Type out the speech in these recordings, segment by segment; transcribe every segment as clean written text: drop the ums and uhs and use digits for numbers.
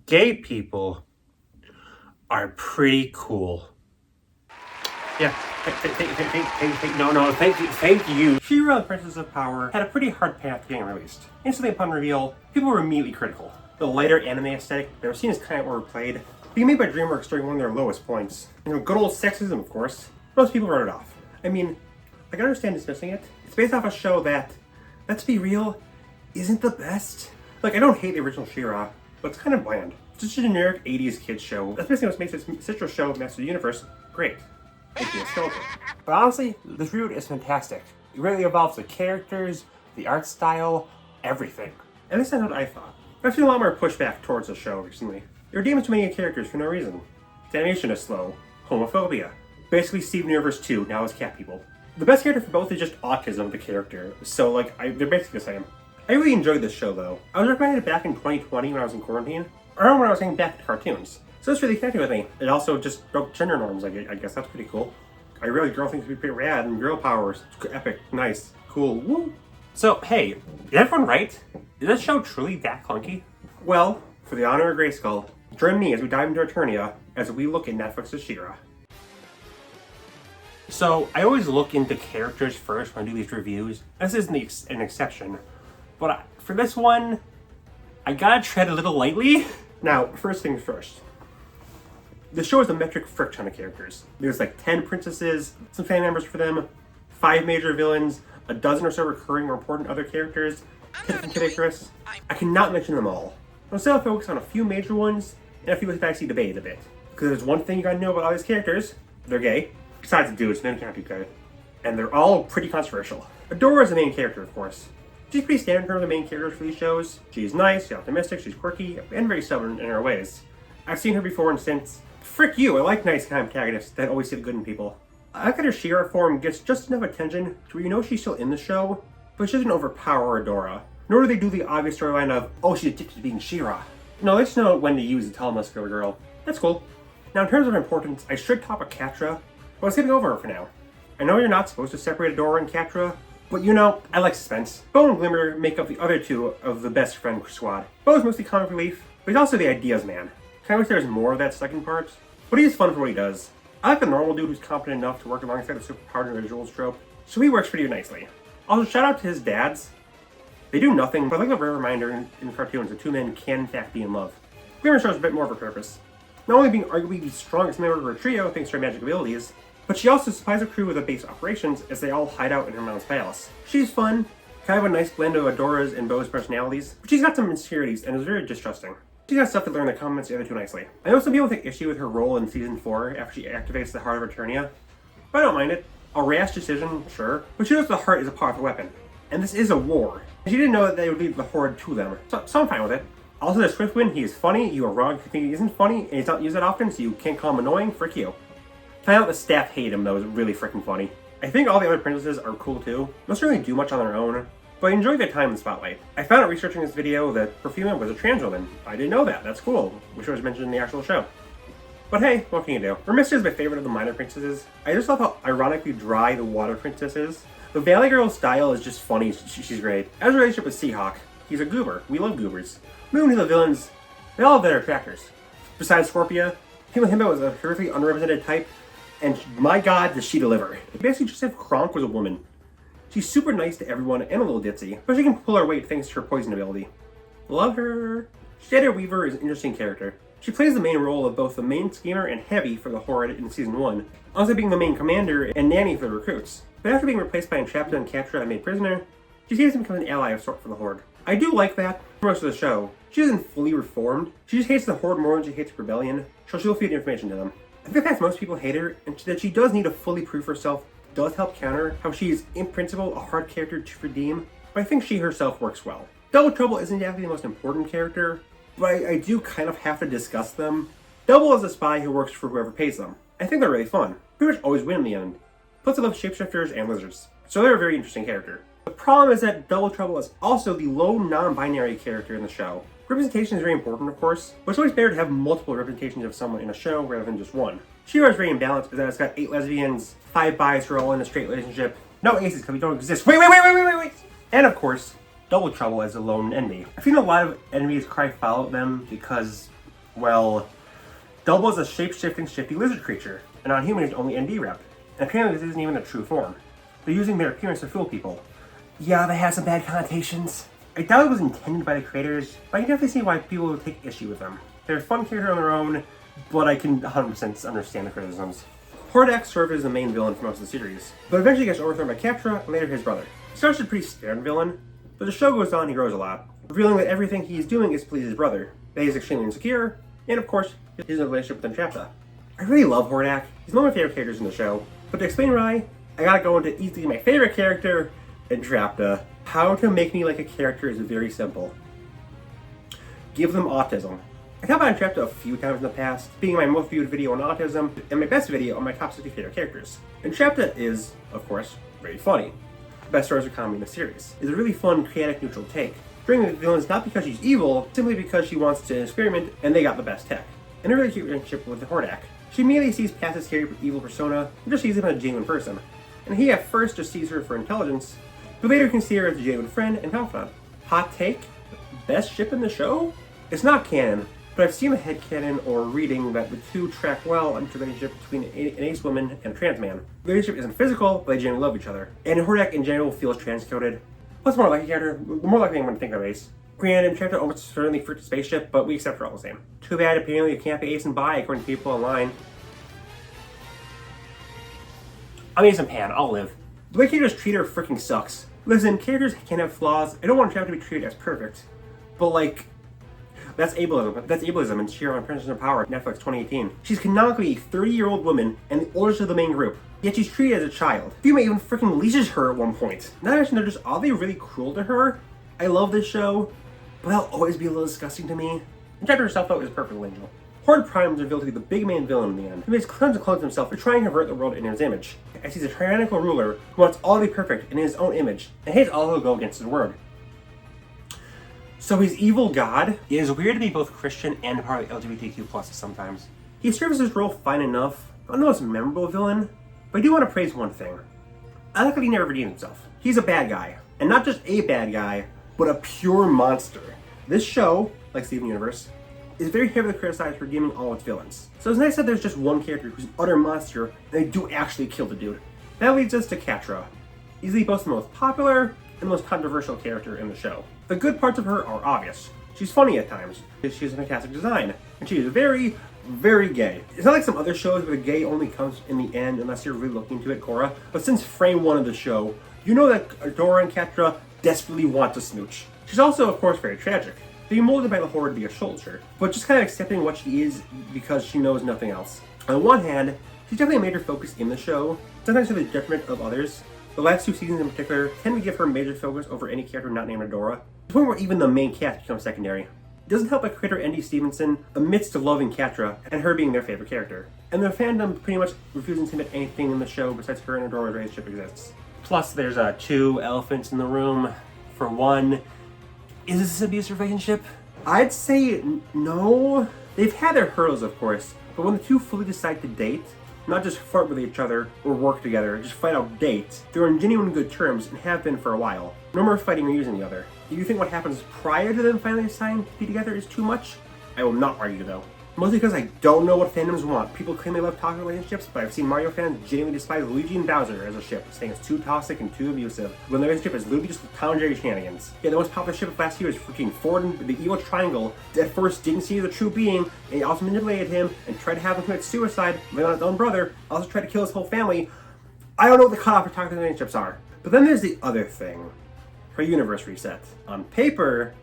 Gay people are pretty cool. Yeah, thank you. She-Ra, the Princess of Power, had a pretty hard path getting released. Instantly upon reveal, people were immediately critical. The lighter anime aesthetic that was seen as kind of overplayed, being made by DreamWorks during one of their lowest points. Good old sexism, of course. Most people wrote it off. I mean, I can understand dismissing it. It's based off a show that, let's be real, isn't the best. Like, I don't hate the original She-Ra, but it's kind of bland. It's just a generic 80s kids show. That's basically what makes its sister show, Master of the Universe, great. But honestly, this reboot is fantastic. It really evolves the characters, the art style, everything. At least that's what I thought. I've seen a lot more pushback towards the show recently. They're redeeming too many characters for no reason. The animation is slow. Homophobia. Basically Steven Universe 2, now as cat people. The best character for both is just autism of the character, so they're basically the same. I really enjoyed this show though. I was recommended it back in 2020 when I was in quarantine, or when I was getting back to cartoons. So it's really connected with me. It also just broke gender norms, I guess that's pretty cool. I really girl things would be pretty rad, and girl powers, epic, nice, cool, woo. So, hey, is everyone right? Is this show truly that clunky? Well, for the honor of Grayskull, join me as we dive into Eternia as we look at Netflix's She-Ra. So, I always look into characters first when I do these reviews. This isn't an exception. But for this one, I gotta tread a little lightly. Now, first things first. The show is a metric frick ton of characters. There's like 10 princesses, some family members for them, 5 major villains, a dozen or so recurring or important other characters, Kid from Kid Icarus. I cannot mention them all. I'll still focus on a few major ones and a few that I see debated a bit. Because there's one thing you gotta know about all these characters: they're gay. Besides the dudes, men can't be gay. And they're all pretty controversial. Adora is the main character, of course. She's pretty standard in terms of the main characters for these shows. She's nice, she's optimistic, she's quirky, and very stubborn in her ways. I've seen her before and since. Frick you, I like nice kind of antagonists that always see the good in people. I like that her She-Ra form gets just enough attention to where you know she's still in the show, but she doesn't overpower Adora. Nor do they do the obvious storyline of, oh, she's addicted to being She-Ra. No, they just know when to use the tall muscular girl. That's cool. Now in terms of importance, I should top a Catra, but I'm skipping over her for now. I know you're not supposed to separate Adora and Catra, but you know, I like suspense. Bow and Glimmer make up the other two of the best friend squad. Bow is mostly comic relief, but he's also the ideas man. I wish there was more of that second part, but he is fun for what he does. I like the normal dude who's competent enough to work alongside the superpowered individuals trope, so he works pretty nicely. Also, shout out to his dads. They do nothing, but I like the rare reminder in cartoons that two men can in fact be in love. Glimmer shows a bit more of a purpose. Not only being arguably the strongest member of her trio thanks to her magic abilities, but she also supplies a crew with a base operations as they all hide out in her mom's palace. She's fun, kind of a nice blend of Adora's and Bow's personalities, but she's got some insecurities and is very distrusting. She's got stuff to learn that complements the other two nicely. I know some people take issue with her role in Season 4 after she activates the Heart of Eternia, but I don't mind it. A rash decision, sure, but she knows the heart is a powerful weapon. And this is a war. She didn't know that they would lead the Horde to them, so I'm fine with it. Also, the Swiftwind, he is funny, you are wrong if you think he isn't funny, and he's not used that often, so you can't call him annoying, frick you. Find out the staff hate him though is really freaking funny. I think all the other princesses are cool too. Most really do much on their own, but I enjoyed their time in the spotlight. I found out researching this video that Perfuma was a trans woman. I didn't know that, that's cool. Wish it was mentioned in the actual show. But hey, what can you do? Vermistia is my favorite of the minor princesses. I just love how ironically dry the water princess is. The Valley Girl style is just funny, she's great. As a relationship with Seahawk, he's a goober. We love goobers. Moving to the villains, they all have their attractors. Besides Scorpia, Himbo is a horrifically underrepresented type, and my god, does she deliver. Basically just if Kronk was a woman. She's super nice to everyone and a little ditzy, but she can pull her weight thanks to her poison ability. Love her. Shadow Weaver is an interesting character. She plays the main role of both the main schemer and heavy for the Horde in Season 1, also being the main commander and nanny for the recruits. But after being replaced by Entrapta and Catra and made prisoner, she seems to become an ally of sort for the Horde. I do like that for most of the show. She isn't fully reformed. She just hates the Horde more than she hates Rebellion, so she'll feed information to them. I think that's most people hate her, and that she does need to fully prove herself does help counter how she is, in principle, a hard character to redeem, but I think she herself works well. Double Trouble isn't exactly the most important character, but I do kind of have to discuss them. Double is a spy who works for whoever pays them. I think they're really fun. Pretty much always win in the end. Plus I love shapeshifters and lizards, so they're a very interesting character. The problem is that Double Trouble is also the low non-binary character in the show. Representation is very important, of course, but it's always better to have multiple representations of someone in a show rather than just one. She-Ra is very imbalanced, because it's got 8 lesbians, 5 bis who are all in a straight relationship, no aces because we don't exist. Wait! And of course, double trouble as a lone enemy. I've seen a lot of enemies cry foul at them because, well, Double is a shape-shifting, shifty lizard creature, and non-human is only ND rep. And apparently this isn't even a true form. They're using their appearance to fool people. Yeah, they have some bad connotations. I doubt it was intended by the creators, but I can definitely see why people would take issue with them. They're a fun character on their own, but I can 100% understand the criticisms. Hordak served as the main villain for most of the series, but eventually gets overthrown by Catra and later his brother. He starts as a pretty standard villain, but the show goes on, he grows a lot, revealing that everything he's doing is to please his brother, that he's extremely insecure, and of course, his relationship with Entrapta. I really love Hordak. He's one of my favorite characters in the show, but to explain why, I gotta go into easily my favorite character, Entrapta. How to make me like a character is very simple. Give them autism. I talked about Entrapta a few times in the past, being my most viewed video on autism, and my best video on my top 60 favorite characters. Entrapta is, of course, very funny. The best source of comedy in the series. It's a really fun, chaotic, neutral take. Bringing the villains not because she's evil, simply because she wants to experiment and they got the best tech. And a really cute relationship with the Hordak. She immediately sees past his scary evil persona and just sees him as a genuine person. And he at first just sees her for intelligence, but later can see her as a genuine friend and confidant. Hot take? Best ship in the show? It's not canon, but I've seen a headcanon or reading that the two track well into the relationship between an ace woman and a trans man. The relationship isn't physical, but they genuinely love each other. And Hordak in general feels trans-coded. Plus more like a character, the more likely I'm going to think of Ace. Granted, Entrapta almost certainly fruits a spaceship, but we accept her all the same. Too bad, apparently you can't be Ace and bi according to people online. I'm Ace and Pan, I'll live. The way characters treat her freaking sucks. Listen, characters can have flaws. I don't want Entrapta to be treated as perfect. But like, that's ableism. That's ableism and sheer on Princess of Power, Netflix 2018. She's canonically a 30-year-old woman and the oldest of the main group. Yet she's treated as a child. Fuma even freaking leashes her at one point. Not to mention they're just oddly really cruel to her. I love this show, but that'll always be a little disgusting to me. Entrapta herself though is a perfect angel. Horde Prime is revealed to be the big main villain in the end. He makes tons of clones himself to try and convert the world in his image. As he's a tyrannical ruler who wants all to be perfect in his own image, and hates all who go against his word. So he's evil god. It is weird to be both Christian and part of the LGBTQ plus sometimes. He serves his role fine enough. I'm not the most memorable villain, but I do want to praise one thing. I like that he never redeemed himself. He's a bad guy. And not just a bad guy, but a pure monster. This show, like Steven Universe, is very heavily criticized for redeeming all its villains. So it's nice that there's just one character who's an utter monster and they do actually kill the dude. That leads us to Catra. Easily both the most popular and the most controversial character in the show. The good parts of her are obvious. She's funny at times. She has a fantastic design. And she is very, very gay. It's not like some other shows where the gay only comes in the end unless you're really looking into it, Korra. But since frame one of the show, you know that Adora and Catra desperately want to smooch. She's also, of course, very tragic. Being molded by the Horde to be a soldier, but just kind of accepting what she is because she knows nothing else. On one hand, she's definitely a major focus in the show, sometimes to the detriment of others. The last two seasons in particular tend to give her major focus over any character not named Adora, to the point where even the main cast becomes secondary. It doesn't help that creator Andy Stevenson admits to loving Catra and her being their favorite character, and the fandom pretty much refuses to admit anything in the show besides her and Adora's relationship exists. Plus, there's two elephants in the room. For one, is this an abusive relationship? I'd say no. They've had their hurdles, of course, but when the two fully decide to date, not just flirt with each other or work together, just flat out date, they're on genuine good terms and have been for a while. No more fighting or using the other. Do you think what happens prior to them finally deciding to be together is too much? I will not argue though. Mostly because I don't know what fandoms want. People claim they love toxic relationships, but I've seen Mario fans genuinely despise Luigi and Bowser as a ship, saying it's too toxic and too abusive, when the relationship is literally just Tom and Jerry shenanigans. Yeah, the most popular ship of last year is freaking Ford and the Evil Triangle, that at first didn't see the true being, and he also manipulated him and tried to have him commit suicide, but on his own brother, also tried to kill his whole family. I don't know what the cutoff for toxic relationships are. But then there's the other thing. Her universe reset. On paper,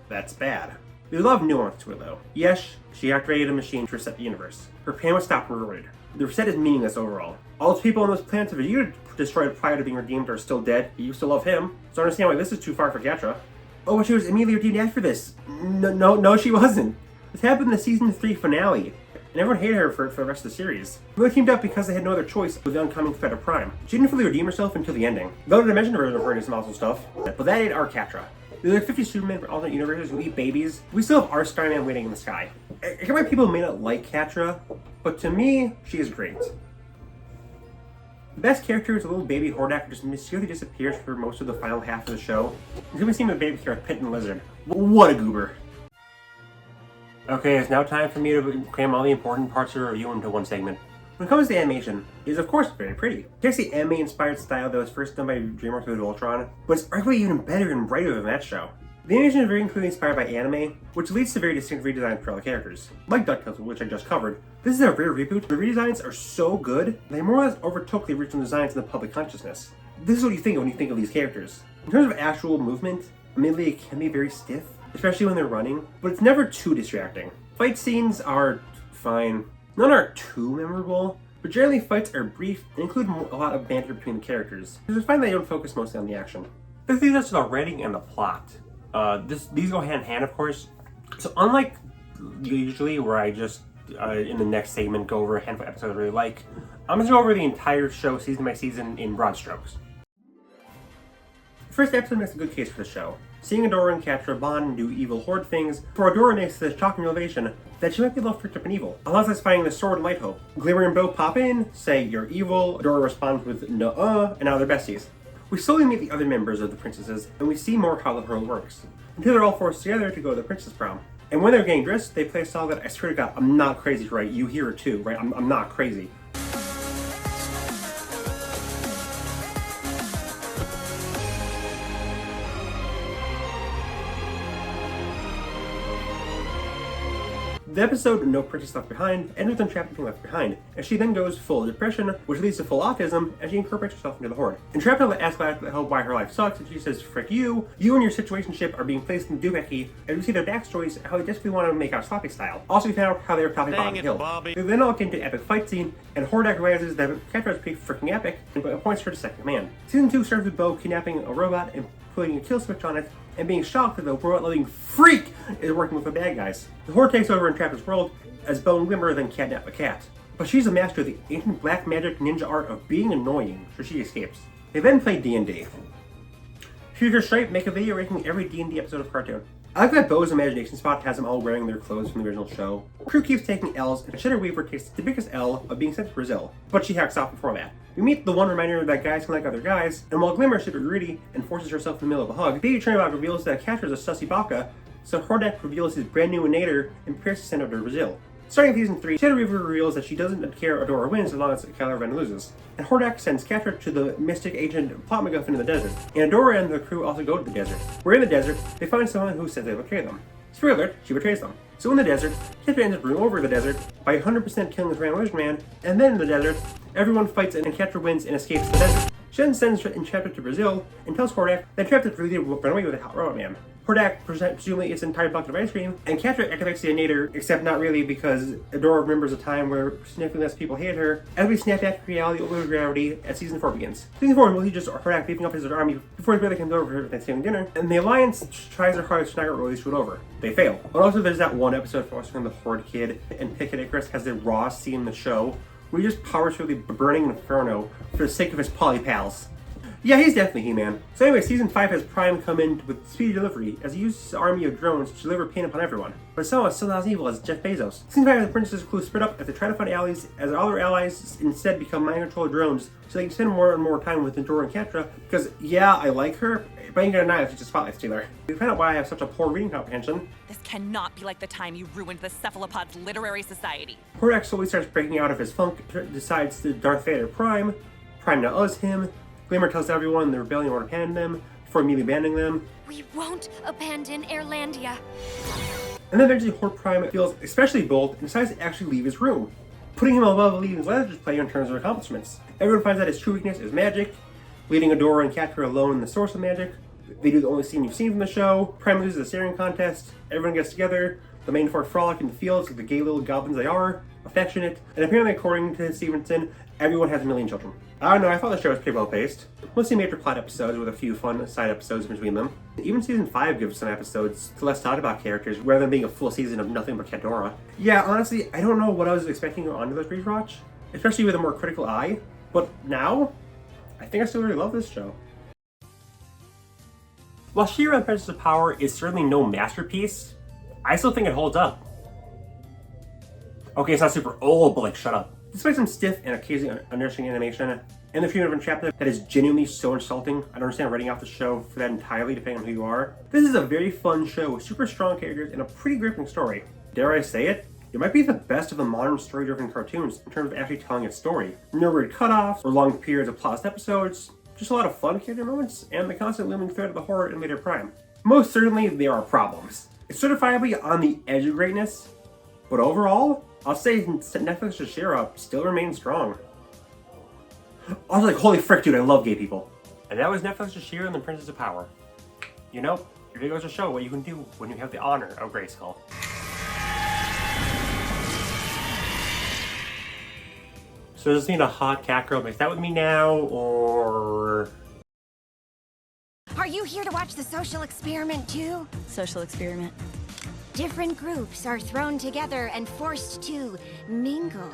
that's bad. There's a lot of nuance to it though. Yes, she activated a machine to reset the universe. Her plan was stopped and reverted. The reset is meaningless overall. All those people on those planets that you destroyed prior to being redeemed are still dead. You still love him. So I understand why this is too far for Catra. Oh, but she was immediately redeemed after this. No, she wasn't. This happened in the season 3 finale. And everyone hated her for the rest of the series. They teamed up because they had no other choice with the oncoming threat of Prime. She didn't fully redeem herself until the ending. The other dimension version of her did some awesome stuff, but that ain't our Catra. There's like 50 Superman for alternate universes who eat babies. We still have our Starman waiting in the sky. I get why people may not like Catra, but to me, she is great. The best character is a little baby Hordak who just mysteriously disappears for most of the final half of the show. Until we see him with baby character Pit and Lizard. What a goober. Okay, it's now time for me to cram all the important parts of the review into one segment. When it comes to animation, it is of course very pretty. It takes the anime-inspired style that was first done by DreamWorks with Voltron, but it's arguably even better and brighter than that show. The animation is very clearly inspired by anime, which leads to very distinct redesigns for all the characters. Like DuckTales, which I just covered, this is a rare reboot. The redesigns are so good, they more or less overtook the original designs in the public consciousness. This is what you think when you think of these characters. In terms of actual movement, admittedly it can be very stiff, especially when they're running, but it's never too distracting. Fight scenes are fine. None are too memorable, but generally fights are brief and include a lot of banter between the characters, because I find they don't focus mostly on the action. This leads us to the writing and the plot. These go hand in hand, of course. So unlike usually where I just, in the next segment, go over a handful of episodes I really like, I'm just going to go over the entire show, season by season, in broad strokes. The first episode makes a good case for the show. Seeing Adora and Catra bond and do evil horde things, for Adora makes the shocking revelation that she might be a little freaked up and evil. Allows us finding the sword and light hope. Glimmer and Bow pop in, say you're evil, Adora responds with nuh-uh, and now they're besties. We slowly meet the other members of the princesses, and we see more how the world works, until they're all forced together to go to the princess prom. And when they're getting dressed, they play a song that I swear to God, I'm not crazy, right? You hear it too, right? I'm not crazy. The episode No Princess Left Behind ends with them trapped and being left behind, and she then goes full depression, which leads to full autism, as she incorporates herself into the Horde. Entrapment asks Gladys why her life sucks, and she says, frick you and your situationship are being placed in Doohickey, and we see their backstories, how they desperately want to make out sloppy style. Also, we found out how they were topping Bottom Hill. Bobby. They then all get into an epic fight scene, and Hordak realizes that Catra is pretty freaking epic, and appoints her to second command. Season 2 starts with Bow kidnapping a robot and putting a kill switch on it, and being shocked that the robot-loving freak is working with the bad guys. The Horde takes over Entrapment's world, as Bow and Glimmer then kidnap a cat. But she's a master of the ancient black magic ninja art of being annoying, so she escapes. They then play D&D. Future Stripe make a video ranking every D&D episode of cartoon. I like that Bow's imagination spot has them all wearing their clothes from the original show. Crew keeps taking L's, and Cheddar Weaver takes the biggest L of being sent to Brazil, but she hacks off before that. We meet the one reminder that guys can like other guys, and while Glimmer is super greedy and forces herself in the middle of a hug, Baby Turnabout reveals that Catra is a sussy baka, so Hordak reveals his brand new Nader and prepares to send her to Brazil. Starting in Season 3, Cheddar Weaver reveals that she doesn't care Adora wins as long as Kylo Ren loses. And Hordak sends Catra to the mystic agent Plot MacGuffin in the desert. And Adora and the crew also go to the desert. Where in the desert, they find someone who says they betray them. Spoiler alert, she betrays them. So in the desert, Catra ends up running over the desert by 100% killing this random lizard man, and then in the desert, everyone fights and Catra wins and escapes the desert. She then sends Entrapment to Brazil and tells Hordak that Entrapment really did run away with a hot robot man. Hordak presumably its entire bucket of ice cream, and Catra activates the Nader, except not really because Adora remembers a time where significantly less people hated her. As we snap back to reality over gravity as Season 4 begins. Season 4 will he just Hordak beefing up his army before his brother comes over for Thanksgiving dinner, and the Alliance tries their hardest to not get really screwed over. They fail. But also there's that one episode focusing on the Horde Kid, and Pickett Icarus has the rawest scene in the show, where he just powers through the burning inferno for the sake of his poly pals. Yeah, he's definitely He-Man. So anyway, Season 5 has Prime come in with speedy delivery as he uses his army of drones to deliver pain upon everyone. But somehow it's still not as evil as Jeff Bezos. Season 5 has the Princess Clue split up as they try to find allies, as all their allies instead become mind-controlled drones, so they can spend more and more time with Adora and Catra, because yeah, I like her, but I ain't gonna deny she's a spotlight stealer. We find out why I have such a poor reading comprehension. This cannot be like the time you ruined the Cephalopod's literary society. Hordak slowly starts breaking out of his funk, decides to Darth Vader Prime now owes him. Glimmer tells everyone the rebellion won't abandon them, before immediately abandoning them. We won't abandon Airlandia. And then eventually Horde Prime feels especially bold and decides to actually leave his room, putting him above Legion's Legends player in terms of accomplishments. Everyone finds out his true weakness is magic, leaving Adora and Catra alone in the source of magic. They do the only scene you've seen from the show. Prime loses the staring contest, everyone gets together, the main four frolic in the fields like the gay little goblins they are, affectionate, and apparently according to Stevenson, everyone has a million children. I don't know, I thought the show was pretty well paced. Mostly major plot episodes with a few fun side episodes between them. Even Season 5 gives some episodes to less thought about characters rather than being a full season of nothing but Catra. Yeah, honestly, I don't know what I was expecting on this rewatch, especially with a more critical eye, but now, I think I still really love this show. While She-Ra and Princess of Power is certainly no masterpiece, I still think it holds up. Okay, it's not super old, but like, shut up. Despite some stiff and occasionally unnourishing animation, And the treatment of Entrapment that is genuinely so insulting. I don't understand writing off the show for that entirely, depending on who you are. This is a very fun show with super strong characters and a pretty gripping story. Dare I say it? It might be the best of the modern story-driven cartoons in terms of actually telling its story. No weird cutoffs or long periods of paused episodes, just a lot of fun character moments and the constant looming threat of the horror in later prime. Most certainly, there are problems. It's certifiably on the edge of greatness, but overall, I'll say Netflix's Shira still remains strong. I was like, holy frick, dude, I love gay people. And that was Netflix's Shira and the Princess of Power. You know, here goes to show what you can do when you have the honor of Grayskull. So does this mean a hot cat girl makes that with me now, or... Are you here to watch the social experiment too? Social experiment. Different groups are thrown together and forced to mingle.